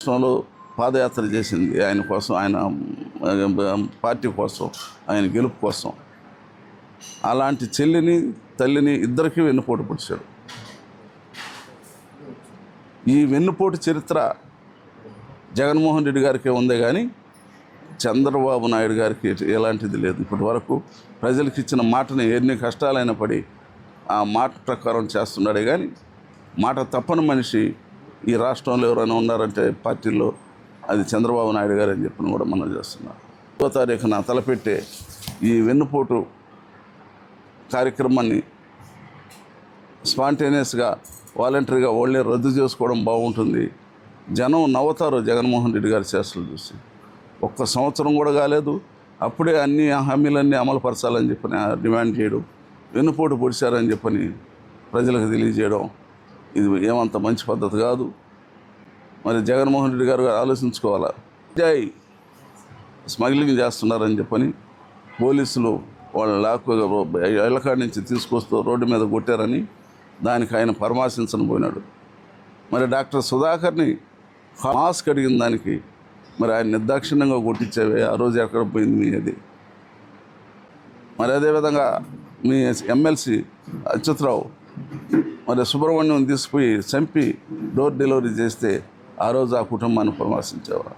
రాష్ట్రంలో పాదయాత్ర చేసింది ఆయన కోసం, ఆయన పార్టీ కోసం, ఆయన గెలుపు కోసం. అలాంటి చెల్లిని తల్లిని ఇద్దరికీ వెన్నుపోటు పొడిచాడు. ఈ వెన్నుపోటు చరిత్ర జగన్మోహన్ రెడ్డి గారికే ఉందే కానీ చంద్రబాబు నాయుడు గారికి ఎలాంటిది లేదు. ఇప్పటి వరకు ప్రజలకు ఇచ్చిన మాటని ఎన్ని కష్టాలైనా పడి ఆ మాట ప్రకారం చేస్తున్నాడే కానీ మాట తప్పని మనిషి ఈ రాష్ట్రంలో ఎవరైనా ఉన్నారంటే పార్టీల్లో అది చంద్రబాబు నాయుడు గారు అని చెప్పిన కూడా మనం చేస్తున్నాం. 5వ తారీఖున తలపెట్టే ఈ వెన్నుపోటు కార్యక్రమాన్ని స్పాంటేనియస్గా వాలంటరీగా వాళ్ళే రద్దు చేసుకోవడం బాగుంటుంది. జనం నవ్వుతారు జగన్మోహన్ రెడ్డి గారి చేష్టలు చూసి. 1 సంవత్సరం కూడా కాలేదు, అప్పుడే అన్ని హామీలన్నీ అమలు పరచాలని చెప్పని డిమాండ్ చేయడం, వెన్నుపోటు పొడిచారని చెప్పని ప్రజలకు తెలియజేయడం ఇది ఏమంత మంచి పద్ధతి కాదు. మరి జగన్మోహన్ రెడ్డి గారు ఆలోచించుకోవాలా. స్మగ్లింగ్ చేస్తున్నారని చెప్పని పోలీసులు వాళ్ళ ఇళ్ళకాడి నుంచి తీసుకొస్తూ రోడ్డు మీద కొట్టారని దానికి ఆయన పరామర్శించని పోయినాడు. మరి డాక్టర్ సుధాకర్ని మాస్క్ అడిగిన దానికి మరి ఆయన నిర్దాక్షిణ్యంగా కొట్టించేవే, ఆ రోజు ఎక్కడ పోయింది మీ అది. మరి అదేవిధంగా మీ ఎమ్మెల్సీ అచ్యుతరావు మరి సుబ్రహ్మణ్యం తీసుకుపోయి చంపి డోర్ డెలివరీ చేస్తే ఆ రోజు ఆ కుటుంబాన్ని పరామర్శించేవారు.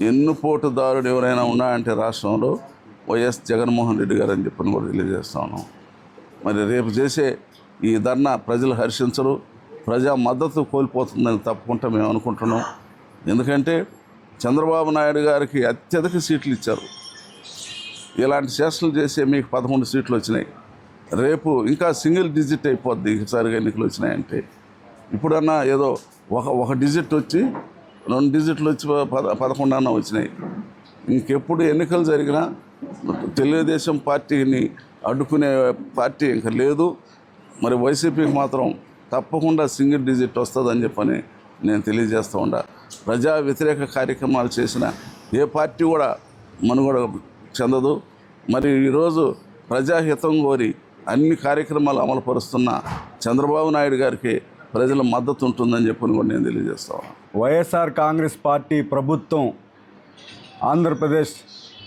ఎన్నుపోటుదారుడు ఎవరైనా ఉన్నాయంటే రాష్ట్రంలో వైఎస్ జగన్మోహన్ రెడ్డి గారు అని చెప్పని కూడా తెలియజేస్తా ఉన్నాం. మరి రేపు చేసే ఈ ధర్నా ప్రజలు హర్షించరు, ప్రజా మద్దతు కోల్పోతుందని తప్పకుండా మేము అనుకుంటున్నాం. ఎందుకంటే చంద్రబాబు నాయుడు గారికి అత్యధిక సీట్లు ఇచ్చారు. ఇలాంటి చేష్టలు చేసే మీకు 11 సీట్లు వచ్చినాయి. రేపు ఇంకా సింగిల్ డిజిట్ అయిపోద్ది ఈసారిగా ఎన్నికలు వచ్చినాయంటే. ఇప్పుడన్నా ఏదో ఒక డిజిట్ వచ్చి 2 డిజిట్లు వచ్చి 11 అన్న వచ్చినాయి. ఇంకెప్పుడు ఎన్నికలు జరిగినా తెలుగుదేశం పార్టీని అడ్డుకునే పార్టీ ఇంకా లేదు. మరి వైసీపీకి మాత్రం తప్పకుండా సింగిల్ డిజిట్ వస్తుందని చెప్పని నేను తెలియజేస్తూ ఉండా. ప్రజా వ్యతిరేక కార్యక్రమాలు చేసిన ఏ పార్టీ కూడా మనుగడ చెందదు. మరి ఈరోజు ప్రజాహితం కోరి అన్ని కార్యక్రమాలు అమలుపరుస్తున్న చంద్రబాబు నాయుడు గారికి ప్రజల మద్దతు ఉంటుందని చెప్పని కూడా నేను తెలియజేస్తాను. వైఎస్ఆర్ కాంగ్రెస్ పార్టీ ప్రభుత్వం ఆంధ్రప్రదేశ్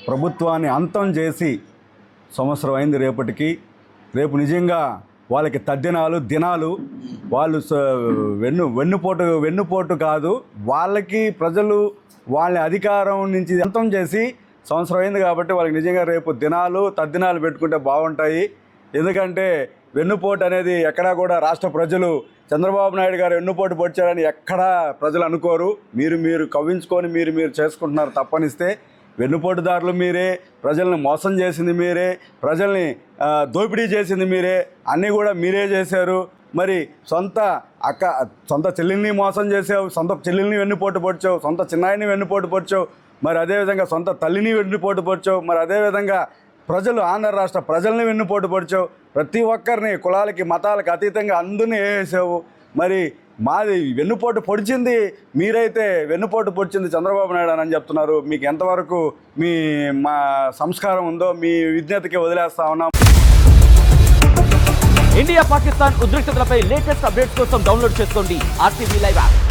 ప్రభుత్వాన్ని అంతం చేసి సంవత్సరం అయింది రేపటికి. రేపు నిజంగా వాళ్ళకి తద్దినాలు దినాలు. వాళ్ళు వెన్నుపోటు కాదు, వాళ్ళకి ప్రజలు వాళ్ళ అధికారం నుంచి అంతం చేసి సంవత్సరం అయింది కాబట్టి వాళ్ళకి నిజంగా రేపు దినాలు తద్దినాలు పెట్టుకుంటే బాగుంటాయి. ఎందుకంటే వెన్నుపోటు అనేది ఎక్కడా కూడా రాష్ట్ర ప్రజలు చంద్రబాబు నాయుడు గారు వెన్నుపోటు పొడిచారని ఎక్కడా ప్రజలు అనుకోరు. మీరు కవ్వించుకొని మీరు చేసుకుంటున్నారు తప్పనిస్తే. వెన్నుపోటుదారులు మీరే, ప్రజల్ని మోసం చేసింది మీరే, ప్రజల్ని దోపిడీ చేసింది మీరే, అన్నీ కూడా మీరే చేశారు. మరి సొంత చెల్లెల్ని మోసం చేసావు, సొంత చెల్లెల్ని వెన్నుపోటు పొడిచావు, సొంత చిన్నాయిని వెన్నుపోటు పొడిచావు, మరి అదేవిధంగా సొంత తల్లిని వెన్నుపోటు పొడిచావు, మరి అదేవిధంగా ఆంధ్ర రాష్ట్ర ప్రజల్ని వెన్నుపోటు పొడిచావు. ప్రతి ఒక్కరిని కులాలకి మతాలకు అతీతంగా అందరినీ వేసావు. మరి మాది వెన్నుపోటు పొడిచింది మీరైతే, వెన్నుపోటు పొడిచింది చంద్రబాబు నాయుడు అని చెప్తున్నారు. మీకు ఎంతవరకు మా సంస్కారం ఉందో మీ విజ్ఞతకి వదిలేస్తా ఉన్నాం. ఇండియా పాకిస్తాన్ ఉద్రిక్తతలపై లేటెస్ట్ అప్డేట్స్ కోసం డౌన్లోడ్ చేసుకోండి RTV లైవ్ యాప్.